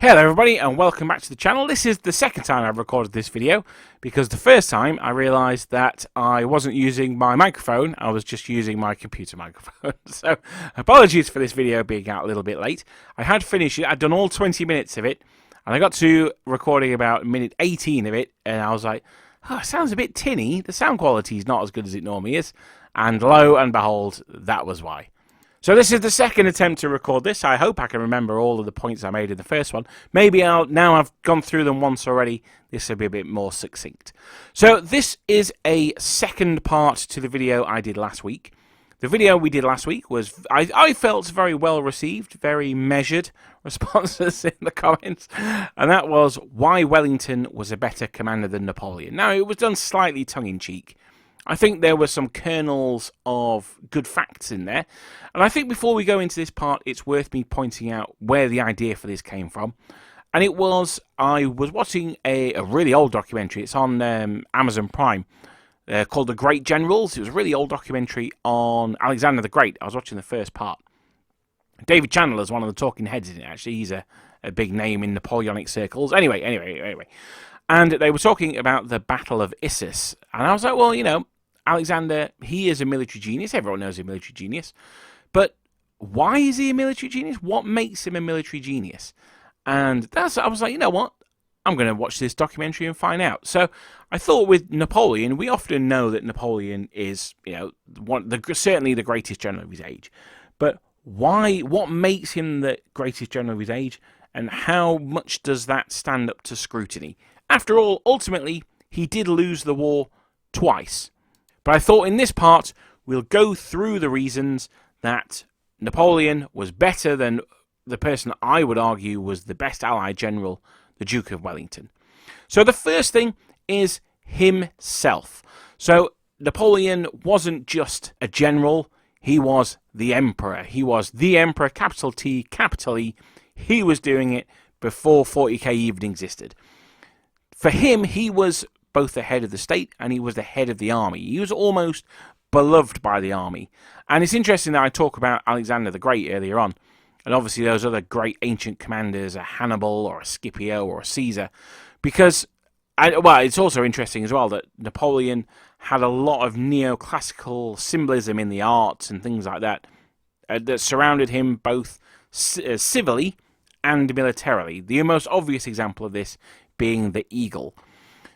Hello everybody and welcome back to the channel. This is the second time I've recorded this video because the first time I realised that I wasn't using my microphone, I was just using my computer microphone. So apologies for this video being out a little bit late. I had finished it, I'd done all 20 minutes of it and I got to recording about minute 18 of it and I was like, oh, it sounds a bit tinny, the sound quality is not as good as it normally is, and lo and behold, that was why. So this is the second attempt to record this. I hope I can remember all of the points I made in the first one. Maybe now I've gone through them once already, this will be a bit more succinct. So this is a second part to the video I did last week. The video we did last week was, I felt, very well received, very measured responses in the comments. And that was why Wellington was a better commander than Napoleon. Now, it was done slightly tongue-in-cheek. I think there were some kernels of good facts in there. And I think before we go into this part, it's worth me pointing out where the idea for this came from. And it was, I was watching a really old documentary. It's on Amazon Prime called The Great Generals. It was a really old documentary on Alexander the Great. I was watching the first part. David Chandler's one of the talking heads in it, actually. He's a big name in Napoleonic circles. Anyway. And they were talking about the Battle of Issus. And I was like, well, you know, Alexander, he is a military genius. Everyone knows he's a military genius. But why is he a military genius? What makes him a military genius? And I was like, you know what? I'm going to watch this documentary and find out. So I thought with Napoleon, we often know that Napoleon is, you know, certainly the greatest general of his age. But why? What makes him the greatest general of his age? And how much does that stand up to scrutiny? After all, ultimately, he did lose the war twice. But I thought in this part, we'll go through the reasons that Napoleon was better than the person I would argue was the best Allied general, the Duke of Wellington. So the first thing is himself. So Napoleon wasn't just a general, he was the emperor. He was the emperor, capital T, capital E. He was doing it before 40k even existed. For him, he was both the head of the state and he was the head of the army. He was almost beloved by the army. And it's interesting that I talk about Alexander the Great earlier on. And obviously those other great ancient commanders, a Hannibal or a Scipio or a Caesar. Because, well, it's also interesting as well that Napoleon had a lot of neoclassical symbolism in the arts and things like that that surrounded him both civilly and militarily. The most obvious example of this being the eagle.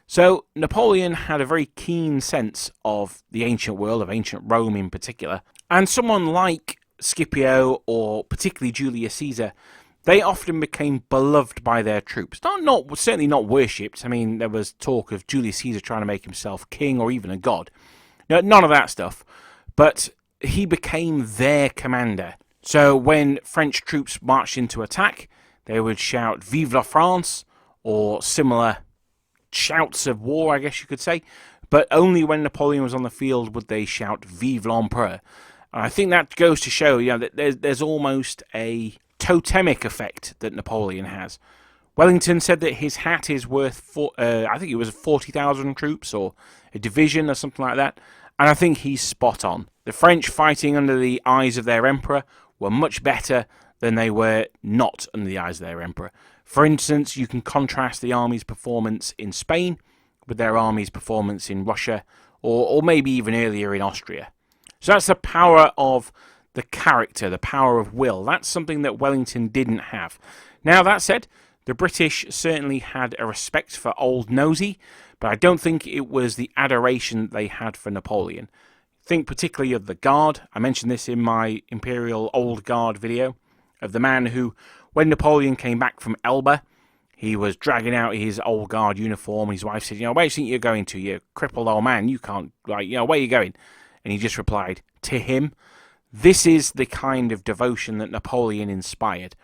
So Napoleon had a very keen sense of the ancient world, of ancient Rome in particular, and someone like Scipio or particularly Julius Caesar, they often became beloved by their troops. Certainly not worshipped. I mean, there was talk of Julius Caesar trying to make himself king or even a god. No, none of that stuff. But he became their commander. So when French troops marched into attack, they would shout "Vive la France," or similar shouts of war, I guess you could say. But only when Napoleon was on the field would they shout "Vive l'Empereur." And I think that goes to show, you know, that there's almost a totemic effect that Napoleon has. Wellington said that his hat is worth, I think it was 40,000 troops or a division or something like that. And I think he's spot on. The French fighting under the eyes of their emperor were much better than they were not under the eyes of their emperor. For instance, you can contrast the army's performance in Spain with their army's performance in Russia, or maybe even earlier in Austria. So that's the power of the character, the power of will. That's something that Wellington didn't have. Now, that said, the British certainly had a respect for Old Nosey, but I don't think it was the adoration they had for Napoleon. Think particularly of the Guard. I mentioned this in my Imperial Old Guard video, of the man who, when Napoleon came back from Elba, he was dragging out his Old Guard uniform. His wife said, you know, where do you think you're going to? You crippled old man. You can't, like, you know, where are you going? And he just replied, to him. This is the kind of devotion that Napoleon inspired.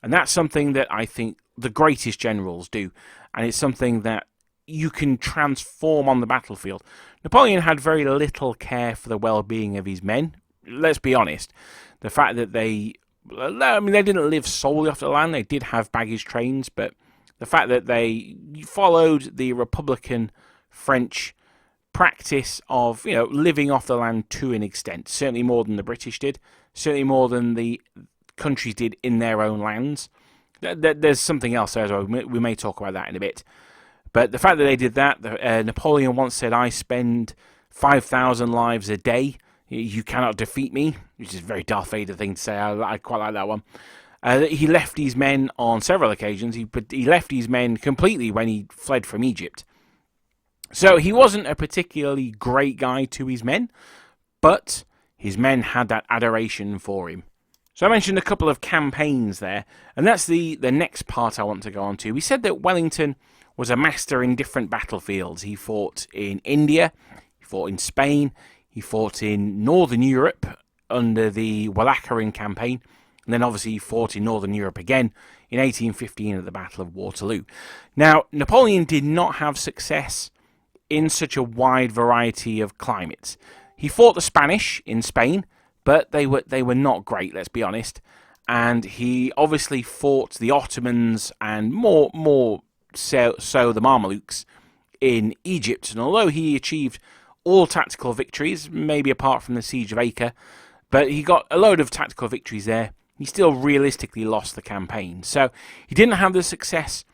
And that's something that I think the greatest generals do. And it's something that you can transform on the battlefield. Napoleon had very little care for the well-being of his men. Let's be honest. The fact that they didn't live solely off the land. They did have baggage trains, but the fact that they followed the Republican French practice of, you know, living off the land to an extent, certainly more than the British did, certainly more than the countries did in their own lands. There's something else there as well. We may talk about that in a bit. But the fact that they did that, Napoleon once said, "I spend 5,000 lives a day. You cannot defeat me," which is a very Darth Vader thing to say. I quite like that one. He left these men on several occasions. He left these men completely when he fled from Egypt. So he wasn't a particularly great guy to his men, but his men had that adoration for him. So I mentioned a couple of campaigns there, and that's the next part I want to go on to. We said that Wellington was a master in different battlefields. He fought in India, he fought in Spain, he fought in Northern Europe under the Wellington campaign, and then obviously he fought in Northern Europe again in 1815 at the Battle of Waterloo. Now, Napoleon did not have success in such a wide variety of climates. He fought the Spanish in Spain, but they were not great, let's be honest. And he obviously fought the Ottomans and more so the Mamelukes in Egypt. And although he achieved all tactical victories, maybe apart from the Siege of Acre, but he got a load of tactical victories there, he still realistically lost the campaign. So he didn't have the success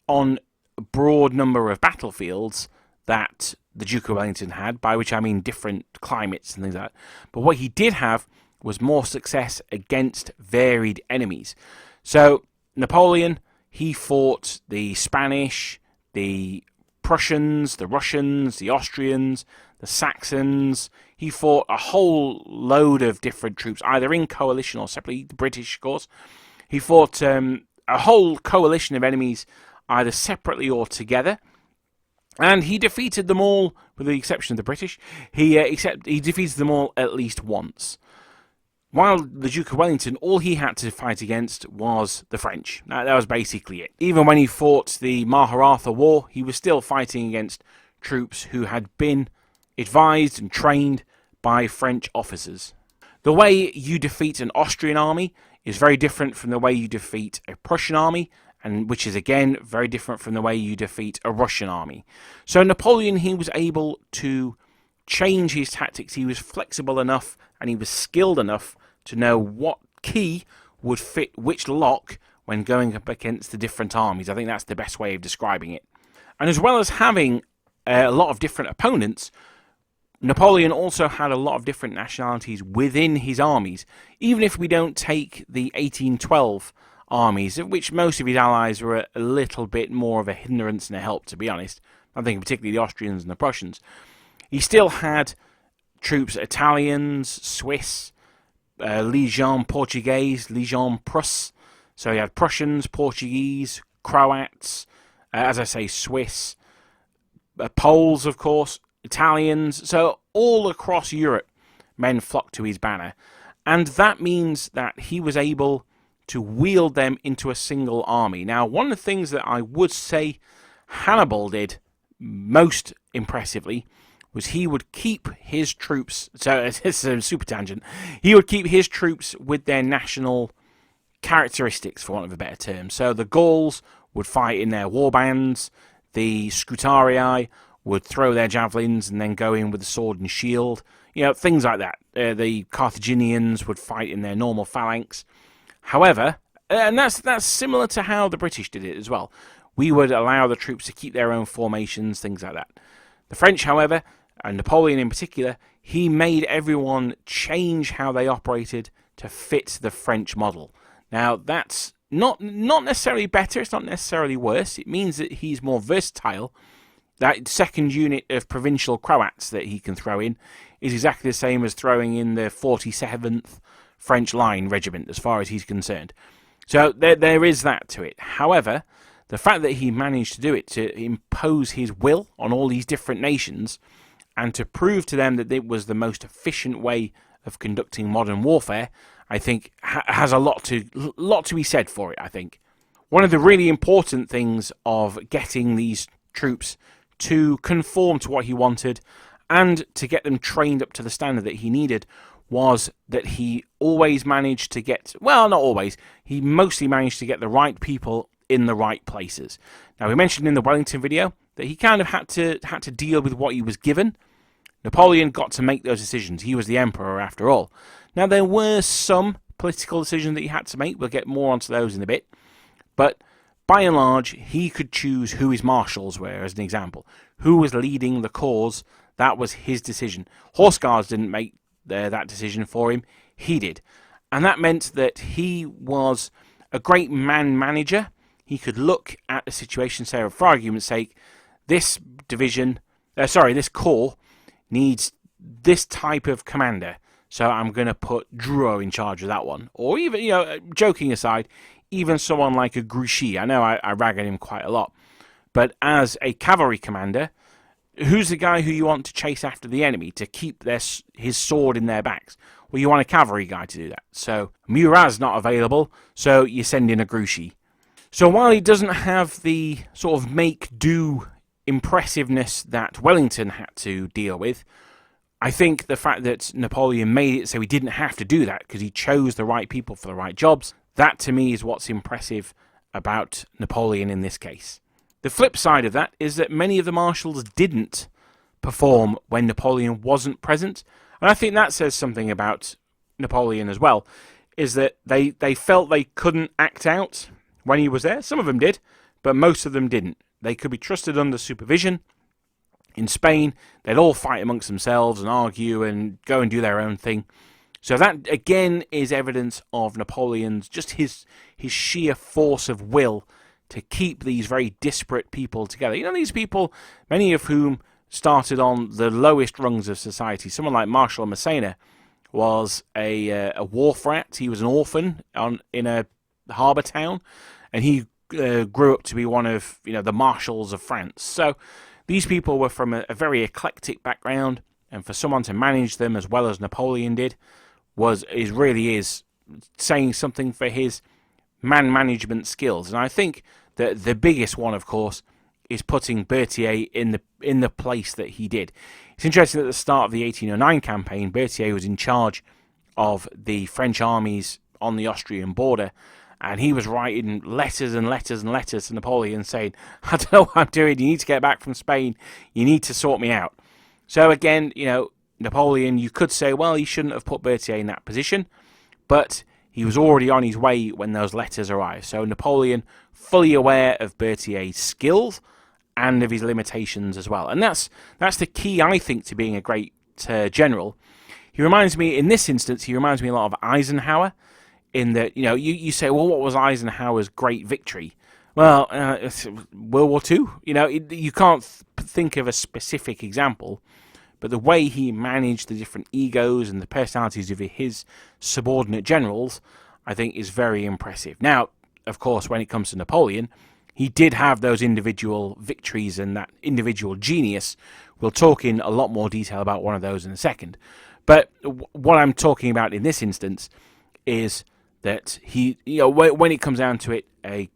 on a broad number of battlefields that the Duke of Wellington had, by which I mean different climates and things like that. But what he did have was more success against varied enemies. So Napoleon, he fought the Spanish, the Prussians, the Russians, the Austrians, the Saxons. He fought a whole load of different troops, either in coalition or separately, the British, of course. He fought a whole coalition of enemies, either separately or together. And he defeated them all, with the exception of the British. He defeated them all at least once. While the Duke of Wellington, all he had to fight against was the French. That was basically it. Even when he fought the Maharatha War, he was still fighting against troops who had been advised and trained by French officers. The way you defeat an Austrian army is very different from the way you defeat a Prussian army, and which is again very different from the way you defeat a Russian army. So Napoleon, he was able to change his tactics. He was flexible enough and he was skilled enough to know what key would fit which lock when going up against the different armies. I think that's the best way of describing it. And as well as having a lot of different opponents, Napoleon also had a lot of different nationalities within his armies. Even if we don't take the 1812 armies, of which most of his allies were a little bit more of a hindrance and a help, to be honest. I think particularly the Austrians and the Prussians. He still had troops, Italians, Swiss, Legion Portuguese, Legion Prusse. So he had Prussians, Portuguese, Croats, as I say, Swiss, Poles, of course, Italians. So all across Europe, men flocked to his banner. And that means that he was able to wield them into a single army. Now, one of the things that I would say Hannibal did most impressively was he would keep his troops, so it's a super tangent, he would keep his troops with their national characteristics, for want of a better term. So the Gauls would fight in their war bands, the Scutarii would throw their javelins and then go in with the sword and shield, things like that. The Carthaginians would fight in their normal phalanx. However, and that's similar to how the British did it as well. We would allow the troops to keep their own formations, things like that. The French, however, and Napoleon in particular, he made everyone change how they operated to fit the French model. Now, that's not necessarily better, it's not necessarily worse. It means that he's more versatile. That second unit of provincial Croats that he can throw in is exactly the same as throwing in the 47th French Line Regiment, as far as he's concerned. So there is that to it. However, the fact that he managed to do it, to impose his will on all these different nations, and to prove to them that it was the most efficient way of conducting modern warfare, I think has a lot to be said for it, I think. One of the really important things of getting these troops to conform to what he wanted and to get them trained up to the standard that he needed was that he always managed to get, well, not always, he mostly managed to get the right people in the right places. Now, we mentioned in the Wellington video that he kind of had to deal with what he was given. Napoleon got to make those decisions. He was the emperor after all. Now, there were some political decisions that he had to make. We'll get more onto those in a bit. But by and large, he could choose who his marshals were, as an example. Who was leading the cause, that was his decision. Horse guards didn't make that decision for him, he did. And that meant that he was a great man manager. He could look at the situation and say, for argument's sake, this this corps needs this type of commander. So I'm going to put Drouot in charge of that one. Or even, joking aside, even someone like a Grouchy. I know I rag on him quite a lot. But as a cavalry commander, who's the guy who you want to chase after the enemy, to keep his sword in their backs? Well, you want a cavalry guy to do that. So Murat's not available, so you send in a Grouchy. So while he doesn't have the sort of make-do impressiveness that Wellington had to deal with, I think the fact that Napoleon made it so he didn't have to do that because he chose the right people for the right jobs, that to me is what's impressive about Napoleon in this case. The flip side of that is that many of the marshals didn't perform when Napoleon wasn't present, and I think that says something about Napoleon as well, is that they felt they couldn't act out when he was there. Some of them did, but most of them didn't. They could be trusted under supervision. In Spain, they'd all fight amongst themselves and argue and go and do their own thing. So that, again, is evidence of Napoleon's, just his sheer force of will to keep these very disparate people together. These people, many of whom started on the lowest rungs of society. Someone like Marshal Massena was a wharf rat. He was an orphan in a harbour town, and he grew up to be one of the marshals of France. So these people were from a very eclectic background, and for someone to manage them as well as Napoleon did really is saying something for his man management skills. And I think that the biggest one, of course, is putting Berthier in the place that he did. It's interesting, at the start of the 1809 campaign, Berthier was in charge of the French armies on the Austrian border, and he was writing letters and letters and letters to Napoleon saying, I don't know what I'm doing, you need to get back from Spain, you need to sort me out. So again, Napoleon, you could say, well, he shouldn't have put Berthier in that position, but he was already on his way when those letters arrived. So Napoleon, fully aware of Berthier's skills and of his limitations as well. And that's the key, I think, to being a great general. He reminds me, in this instance, a lot of Eisenhower, in that, you say, well, what was Eisenhower's great victory? Well, it's World War II. You can't think of a specific example, but the way he managed the different egos and the personalities of his subordinate generals, I think, is very impressive. Now, of course, when it comes to Napoleon, he did have those individual victories and that individual genius. We'll talk in a lot more detail about one of those in a second. But what I'm talking about in this instance is that he, when it comes down to it, a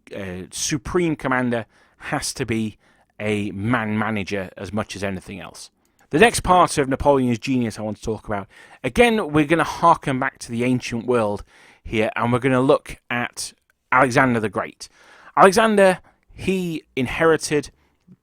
supreme commander has to be a man manager as much as anything else. The next part of Napoleon's genius I want to talk about, again, we're going to harken back to the ancient world here, and we're going to look at Alexander the Great. Alexander, he inherited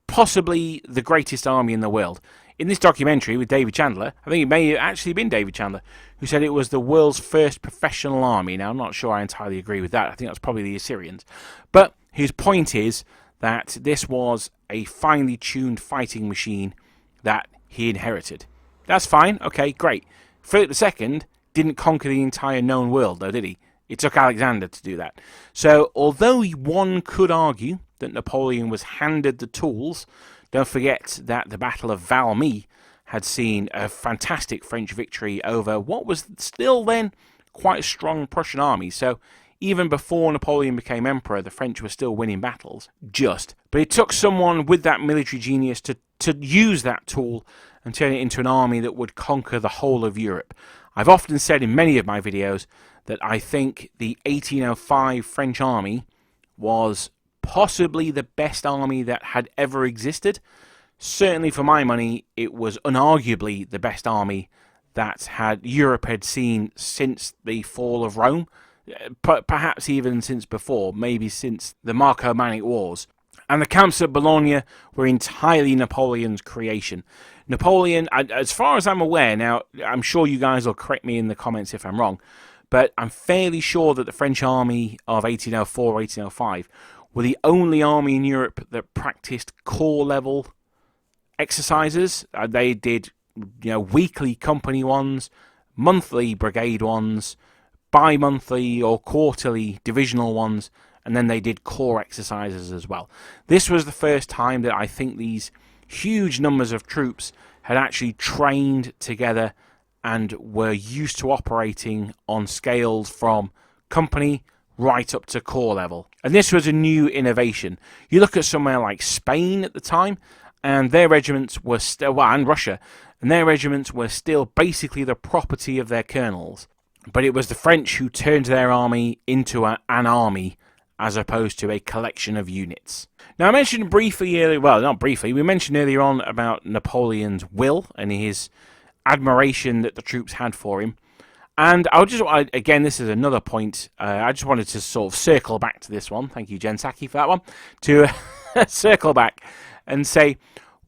possibly the greatest army in the world. In this documentary with David Chandler, I think it may have actually been David Chandler, who said it was the world's first professional army. Now, I'm not sure I entirely agree with that. I think that's probably the Assyrians. But his point is that this was a finely tuned fighting machine that he inherited. That's fine. Okay, great. Philip II didn't conquer the entire known world, though, did he? It took Alexander to do that. So, although one could argue that Napoleon was handed the tools, don't forget that the Battle of Valmy had seen a fantastic French victory over what was still then quite a strong Prussian army. So even before Napoleon became emperor, the French were still winning battles. But it took someone with that military genius to use that tool and turn it into an army that would conquer the whole of Europe. I've often said in many of my videos that I think the 1805 French army was possibly the best army that had ever existed. Certainly, for my money, it was unarguably the best army that Europe had seen since the fall of Rome, perhaps even since before, maybe since the Marcomannic Wars. And the camps at Bologna were entirely Napoleon's creation. Napoleon, as far as I'm aware, now I'm sure you guys will correct me in the comments if I'm wrong, but I'm fairly sure that the French army of 1804 or 1805 were the only army in Europe that practiced corps level exercises. They did, weekly company ones, monthly brigade ones, bi-monthly or quarterly divisional ones, and then they did corps exercises as well. This was the first time that I think these huge numbers of troops had actually trained together and were used to operating on scales from company right up to corps level. And this was a new innovation. You look at somewhere like Spain at the time, and their regiments were still, and Russia, and their regiments were still basically the property of their colonels. But it was the French who turned their army into an army as opposed to a collection of units. Now, I mentioned briefly earlier, well, not briefly, we mentioned earlier on about Napoleon's will and his admiration that the troops had for him. And again, this is another point, I just wanted to sort of circle back to this one. Thank you, Jen Psaki, for that one. To circle back and say,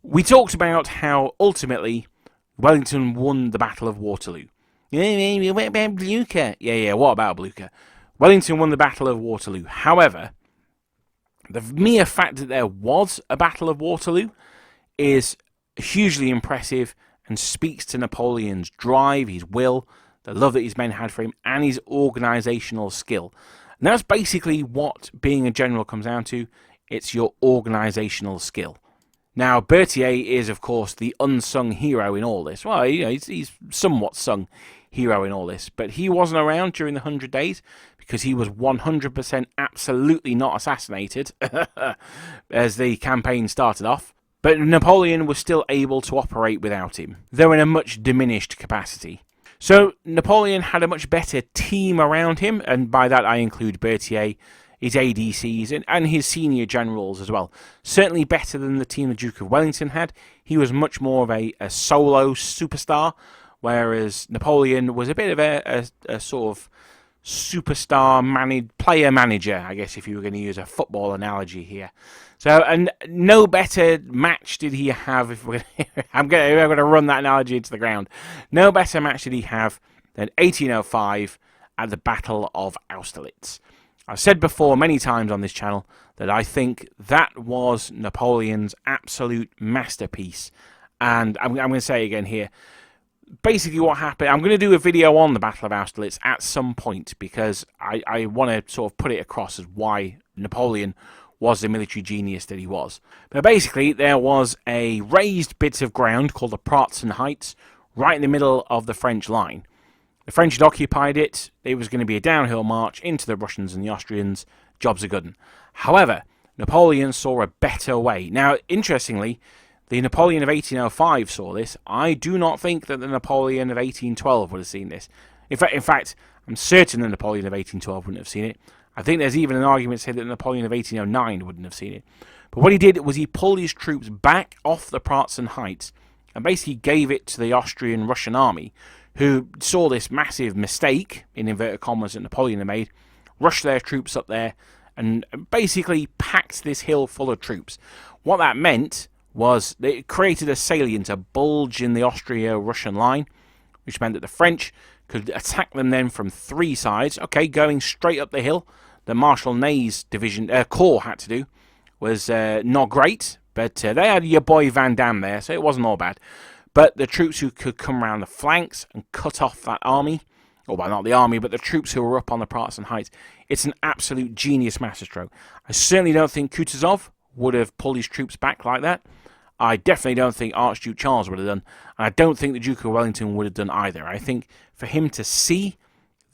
we talked about how ultimately Wellington won the Battle of Waterloo. Yeah, what about Blucher? Yeah, what about Blucher? Wellington won the Battle of Waterloo. However, the mere fact that there was a Battle of Waterloo is hugely impressive and speaks to Napoleon's drive, his will, the love that his men had for him, and his organisational skill. And that's basically what being a general comes down to. It's your organisational skill. Now, Berthier is, of course, the unsung hero in all this. Well, he's somewhat sung hero in all this, but he wasn't around during the 100 Days because he was 100% absolutely not assassinated as the campaign started off. But Napoleon was still able to operate without him, though in a much diminished capacity. So Napoleon had a much better team around him, and by that I include Berthier, his ADCs, and his senior generals as well. Certainly better than the team the Duke of Wellington had. He was much more of a solo superstar, whereas Napoleon was a bit of a sort of superstar player manager, I guess, if you were going to use a football analogy here. So, and no better match did he have, if we're I'm going to run that analogy into the ground. No better match did he have than 1805 at the Battle of Austerlitz. I've said before many times on this channel that I think that was Napoleon's absolute masterpiece. And I'm going to say again here, basically what happened, I'm going to do a video on the Battle of Austerlitz at some point because I want to sort of put it across as why Napoleon was the military genius that he was. But basically there was a raised bit of ground called the Pratzen Heights right in the middle of the French line. The French had occupied it. It was going to be a downhill march into the Russians and the Austrians. Jobs are good 'un. However, Napoleon saw a better way. Now, interestingly, the Napoleon of 1805 saw this. I do not think that the Napoleon of 1812 would have seen this. In fact, I'm certain the Napoleon of 1812 wouldn't have seen it. I think there's even an argument to say that Napoleon of 1809 wouldn't have seen it. But what he did was he pulled his troops back off the Pratzen Heights and basically gave it to the Austrian-Russian army, who saw this massive mistake, in inverted commas, that Napoleon had made, rushed their troops up there, and basically packed this hill full of troops. What that meant was that it created a salient, a bulge in the Austro-Russian line, which meant that the French could attack them then from three sides. Okay, going straight up the hill, the Marshal Ney's corps had to do, was not great, but they had your boy Van Damme there, so it wasn't all bad. But the troops who could come around the flanks and cut off that army, or well, not the army, but the troops who were up on the Pratzen Heights, it's an absolute genius masterstroke. I certainly don't think Kutuzov would have pulled his troops back like that. I definitely don't think Archduke Charles would have done, and I don't think the Duke of Wellington would have done either. I think for him to see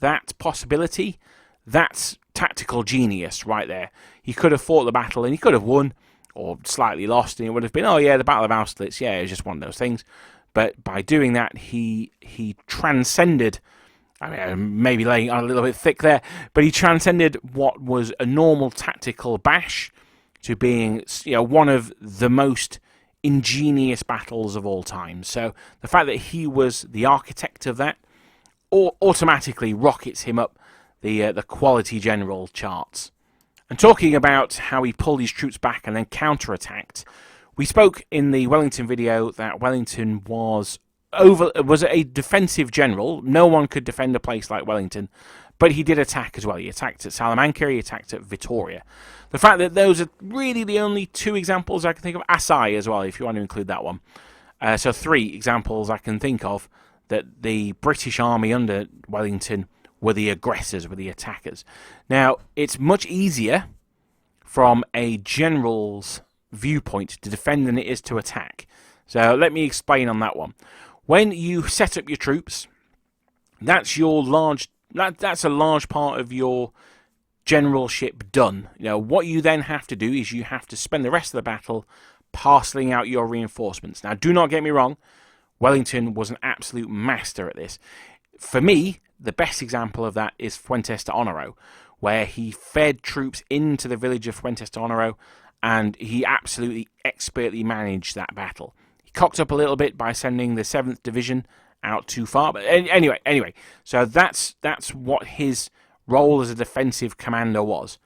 that possibility, that's tactical genius right there. He could have fought the battle and he could have won, or slightly lost, and it would have been, oh yeah, the Battle of Austerlitz, yeah, it was just one of those things. But by doing that, he transcended, I mean, maybe laying on a little bit thick there, but he transcended what was a normal tactical bash to being, one of the most ingenious battles of all time. So the fact that he was the architect of that automatically rockets him up the quality general charts. And talking about how he pulled his troops back and then counterattacked, we spoke in the Wellington video that Wellington was a defensive general. No one could defend a place like Wellington. But he did attack as well. He attacked at Salamanca, he attacked at Vittoria. The fact that those are really the only 2 examples I can think of. Assaye as well, if you want to include that one. So 3 examples I can think of that the British Army under Wellington were the aggressors, were the attackers. Now, it's much easier from a general's viewpoint to defend than it is to attack. So let me explain on that one. When you set up your troops, that's a large part of your generalship done. What you then have to do is you have to spend the rest of the battle parceling out your reinforcements. Now, do not get me wrong, Wellington was an absolute master at this. For me, the best example of that is Fuentes de Onoro, where he fed troops into the village of Fuentes de Onoro, and he absolutely expertly managed that battle. He cocked up a little bit by sending the 7th Division out too far, but anyway, so that's what his role as a defensive commander was.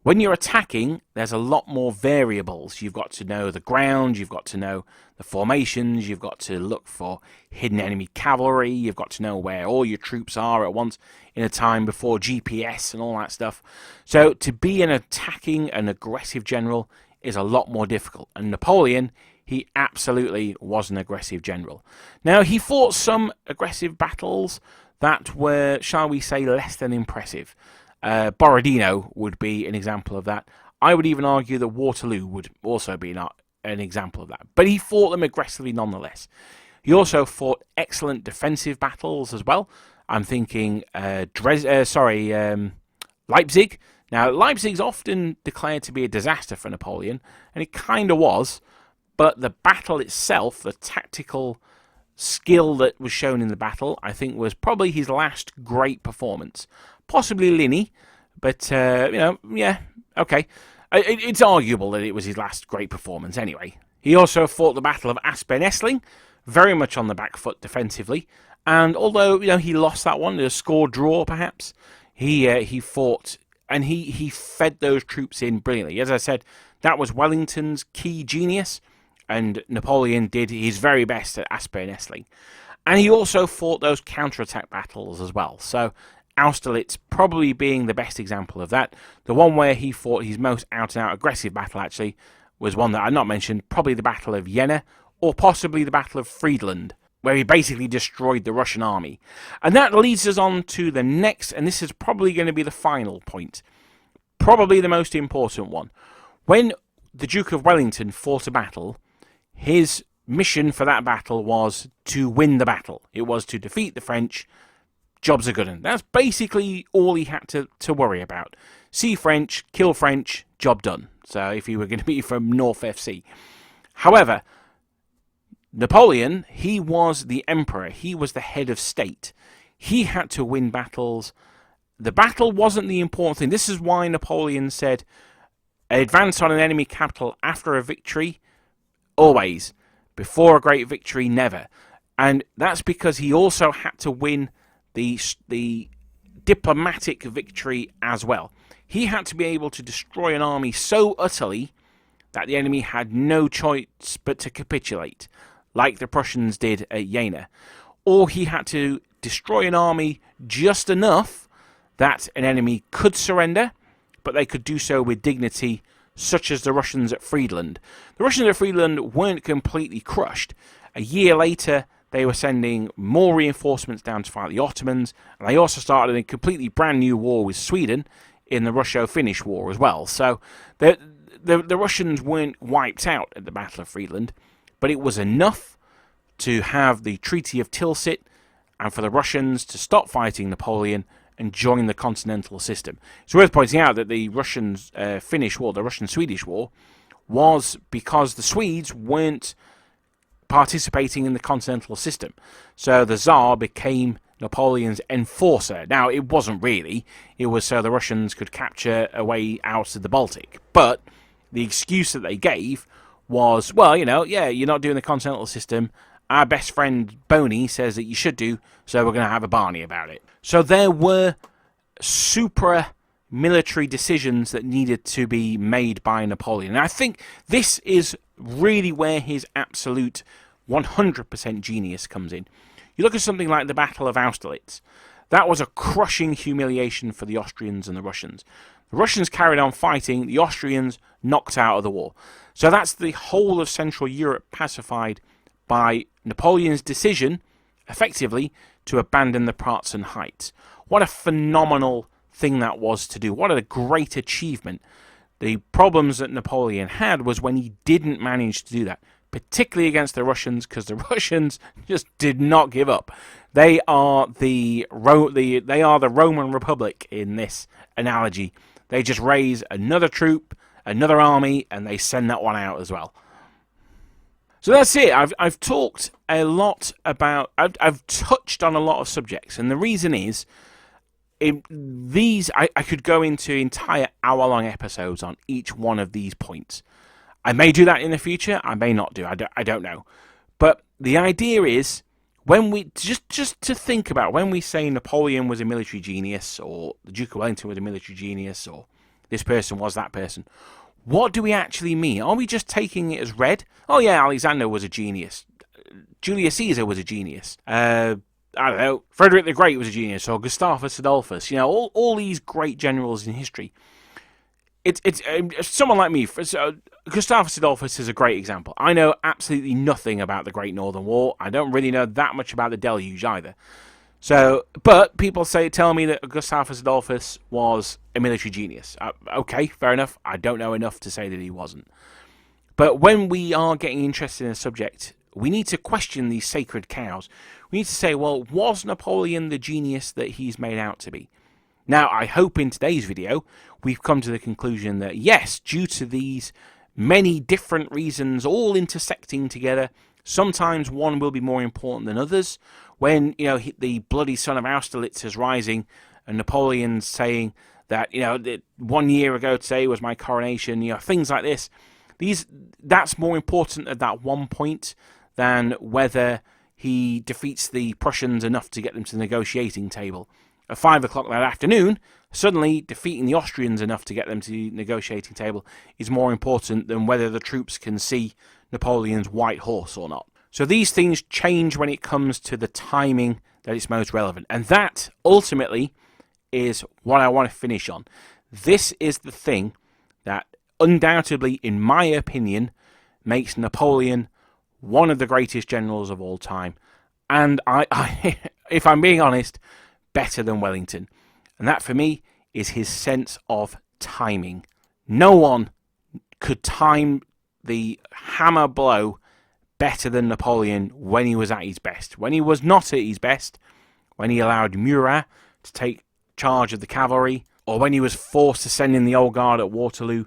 When you're attacking, there's a lot more variables. You've got to know the ground, you've got to know the formations, you've got to look for hidden enemy cavalry, you've got to know where all your troops are at once in a time before GPS and all that stuff. So to be an attacking and aggressive general is a lot more difficult. And Napoleon, he absolutely was an aggressive general. Now, he fought some aggressive battles that were, shall we say, less than impressive. Borodino would be an example of that. I would even argue that Waterloo would also be an example of that. But he fought them aggressively nonetheless. He also fought excellent defensive battles as well. I'm thinking Leipzig. Now, Leipzig's often declared to be a disaster for Napoleon, and it kind of was. But the battle itself, the tactical skill that was shown in the battle, I think was probably his last great performance. Possibly Linny, but, yeah, okay. It's arguable that it was his last great performance anyway. He also fought the Battle of Aspern-Essling, very much on the back foot defensively, and although, he lost that one, a score draw perhaps, he fought, and he fed those troops in brilliantly. As I said, that was Wellington's key genius, and Napoleon did his very best at Aspern-Essling. And he also fought those counterattack battles as well, so Austerlitz probably being the best example of that. The one where he fought his most out-and-out aggressive battle, actually, was one that I'd not mentioned, probably the Battle of Jena, or possibly the Battle of Friedland, where he basically destroyed the Russian army. And that leads us on to the next, and this is probably going to be the final point, probably the most important one. When the Duke of Wellington fought a battle, his mission for that battle was to win the battle. It was to defeat the French. Job's a good one. That's basically all he had to worry about. See French, kill French, job done. So if he were going to be from North FC. However, Napoleon, he was the emperor. He was the head of state. He had to win battles. The battle wasn't the important thing. This is why Napoleon said, advance on an enemy capital after a victory, always. Before a great victory, never. And that's because he also had to win the diplomatic victory as well. He had to be able to destroy an army so utterly that the enemy had no choice but to capitulate, like the Prussians did at Jena. Or he had to destroy an army just enough that an enemy could surrender, but they could do so with dignity, such as the Russians at Friedland. The Russians at Friedland weren't completely crushed. A year later, they were sending more reinforcements down to fight the Ottomans, and they also started a completely brand new war with Sweden in the Russo-Finnish War as well. So the Russians weren't wiped out at the Battle of Friedland, but it was enough to have the Treaty of Tilsit and for the Russians to stop fighting Napoleon and join the continental system. It's worth pointing out that the Russian-Finnish War, the Russian-Swedish War, was because the Swedes weren't participating in the continental system. So the Tsar became Napoleon's enforcer. Now, it wasn't really. It was so the Russians could capture a way out of the Baltic. But the excuse that they gave was, well, you're not doing the continental system. Our best friend Boney says that you should do, so we're going to have a Barney about it. So there were military decisions that needed to be made by Napoleon. And I think this is really where his absolute 100% genius comes in. You look at something like the Battle of Austerlitz. That was a crushing humiliation for the Austrians and the Russians. The Russians carried on fighting, the Austrians knocked out of the war. So that's the whole of Central Europe pacified by Napoleon's decision, effectively, to abandon the Pratzen Heights. What a phenomenal thing that was to do. What a great achievement. The problems that Napoleon had was when he didn't manage to do that, particularly against the Russians, because the Russians just did not give up. They are the Roman Republic in this analogy. They just raise another troop, another army, and they send that one out as well. So that's it. I've talked a lot about. I've touched on a lot of subjects, and the reason is, I could go into entire hour-long episodes on each one of these points. I may do that in the future. I may not do. I don't know. But the idea is, when we just to think about when we say Napoleon was a military genius, or the Duke of Wellington was a military genius, or this person was that person, what do we actually mean? Are we just taking it as read? Oh yeah, Alexander was a genius. Julius Caesar was a genius. I don't know, Frederick the Great was a genius, or Gustavus Adolphus. You know, all these great generals in history. It's someone like me. Gustavus Adolphus is a great example. I know absolutely nothing about the Great Northern War. I don't really know that much about the Deluge either. So, but people tell me that Gustavus Adolphus was a military genius. Okay, fair enough. I don't know enough to say that he wasn't. But when we are getting interested in a subject, we need to question these sacred cows. We need to say, well, was Napoleon the genius that he's made out to be? Now, I hope in today's video, we've come to the conclusion that yes, due to these many different reasons all intersecting together, sometimes one will be more important than others. When, you know, the bloody son of Austerlitz is rising and Napoleon's saying that, you know, 1 year ago today was my coronation, you know, things like this. That's more important at that one point than whether he defeats the Prussians enough to get them to the negotiating table. At 5 o'clock that afternoon, suddenly defeating the Austrians enough to get them to the negotiating table is more important than whether the troops can see Napoleon's white horse or not. So these things change when it comes to the timing that it's most relevant. And that, ultimately, is what I want to finish on. This is the thing that, undoubtedly, in my opinion, makes Napoleon one of the greatest generals of all time. And I if I'm being honest, better than Wellington. And that, for me, is his sense of timing. No one could time the hammer blow better than Napoleon when he was at his best. When he was not at his best, when he allowed Murat to take charge of the cavalry, or when he was forced to send in the Old Guard at Waterloo,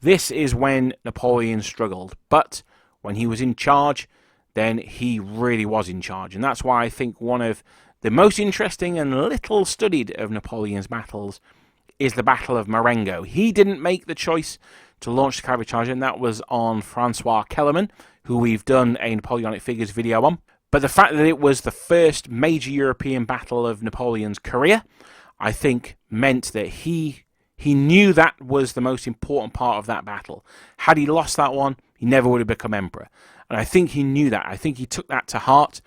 this is when Napoleon struggled. But when he was in charge, then he really was in charge. And that's why I think one of the most interesting and little studied of Napoleon's battles is the Battle of Marengo. He didn't make the choice to launch the cavalry charge, and that was on Francois Kellerman, who we've done a Napoleonic figures video on. But the fact that it was the first major European battle of Napoleon's career, I think meant that he knew that was the most important part of that battle. Had he lost that one, he never would have become emperor. And I think he knew that. I think he took that to heart.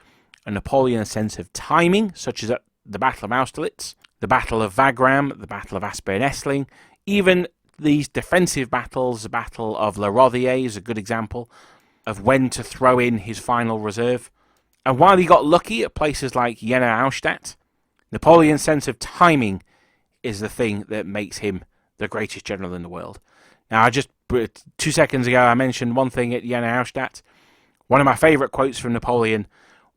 And Napoleon's sense of timing, such as at the Battle of Austerlitz, the Battle of Wagram, the Battle of Aspern-Essling, even these defensive battles, the Battle of La Rothier is a good example of when to throw in his final reserve. And while he got lucky at places like Jena-Austadt, Napoleon's sense of timing is the thing that makes him the greatest general in the world. Now, 2 seconds ago, I mentioned one thing at Jena-Austadt. One of my favourite quotes from Napoleon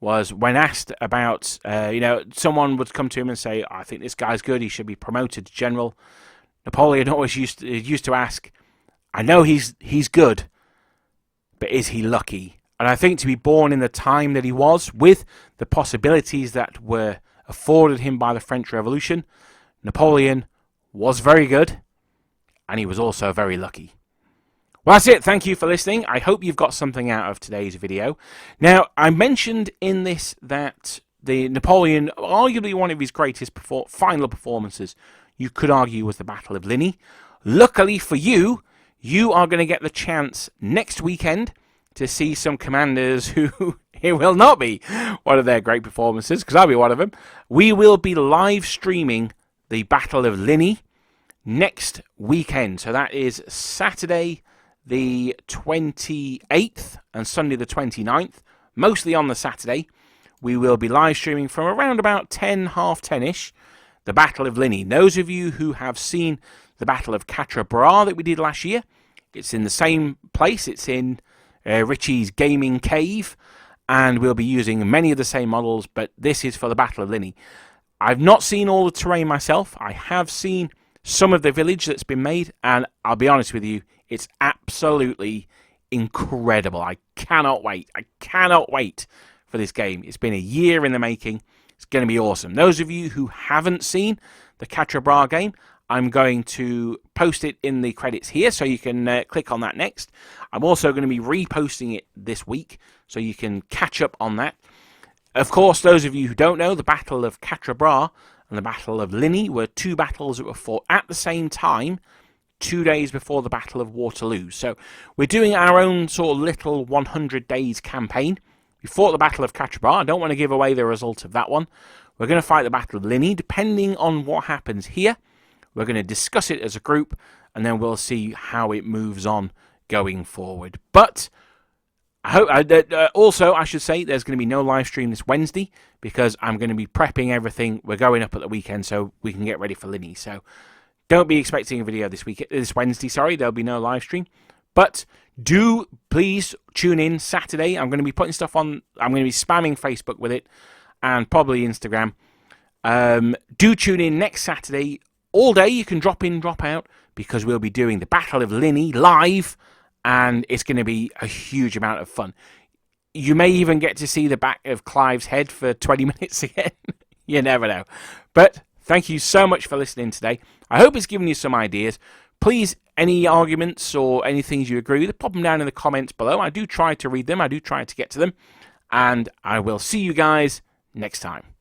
was when asked about, someone would come to him and say, I think this guy's good, he should be promoted to general. Napoleon always used to ask, I know he's good, but is he lucky? And I think to be born in the time that he was, with the possibilities that were afforded him by the French Revolution, Napoleon was very good, and he was also very lucky. Well, that's it. Thank you for listening. I hope you've got something out of today's video. Now, I mentioned in this that the Napoleon, arguably one of his greatest final performances, you could argue, was the Battle of Ligny. Luckily for you, you are going to get the chance next weekend to see some commanders who it will not be one of their great performances, because I'll be one of them. We will be live streaming the Battle of Linney next weekend. So that is Saturday the 28th and Sunday the 29th. Mostly on the Saturday. We will be live streaming from around about 10, half 10-ish, the Battle of Linney. Those of you who have seen the Battle of Quatre Bras that we did last year, it's in the same place. It's in Richie's gaming cave, and we'll be using many of the same models, but this is for the Battle of Linney. I've not seen all the terrain myself. I have seen some of the village that's been made, and I'll be honest with you, it's absolutely incredible. I cannot wait. I cannot wait for this game. It's been a year in the making. It's going to be awesome. Those of you who haven't seen the Quatre Bras game, I'm going to post it in the credits here, so you can click on that next. I'm also going to be reposting it this week, so you can catch up on that. Of course, those of you who don't know, the Battle of Quatre Bras and the Battle of Linney were two battles that were fought at the same time, 2 days before the Battle of Waterloo. So we're doing our own sort of little 100 days campaign. We fought the Battle of Quatre Bras. I don't want to give away the result of that one. We're going to fight the Battle of Linney. Depending on what happens here, we're going to discuss it as a group, and then we'll see how it moves on going forward. But I hope also, I should say, there's going to be no live stream this Wednesday, because I'm going to be prepping everything. We're going up at the weekend so we can get ready for Linney. So don't be expecting a video this Wednesday. Sorry, there'll be no live stream. But do please tune in Saturday. I'm going to be putting stuff on. I'm going to be spamming Facebook with it, and probably Instagram. Do tune in next Saturday. All day you can drop in, drop out, because we'll be doing the Battle of Linney live, and it's going to be a huge amount of fun. You may even get to see the back of Clive's head for 20 minutes again. You never know. But thank you so much for listening today. I hope it's given you some ideas. Please, any arguments or any things you agree with, pop them down in the comments below. I do try to read them. I do try to get to them. And I will see you guys next time.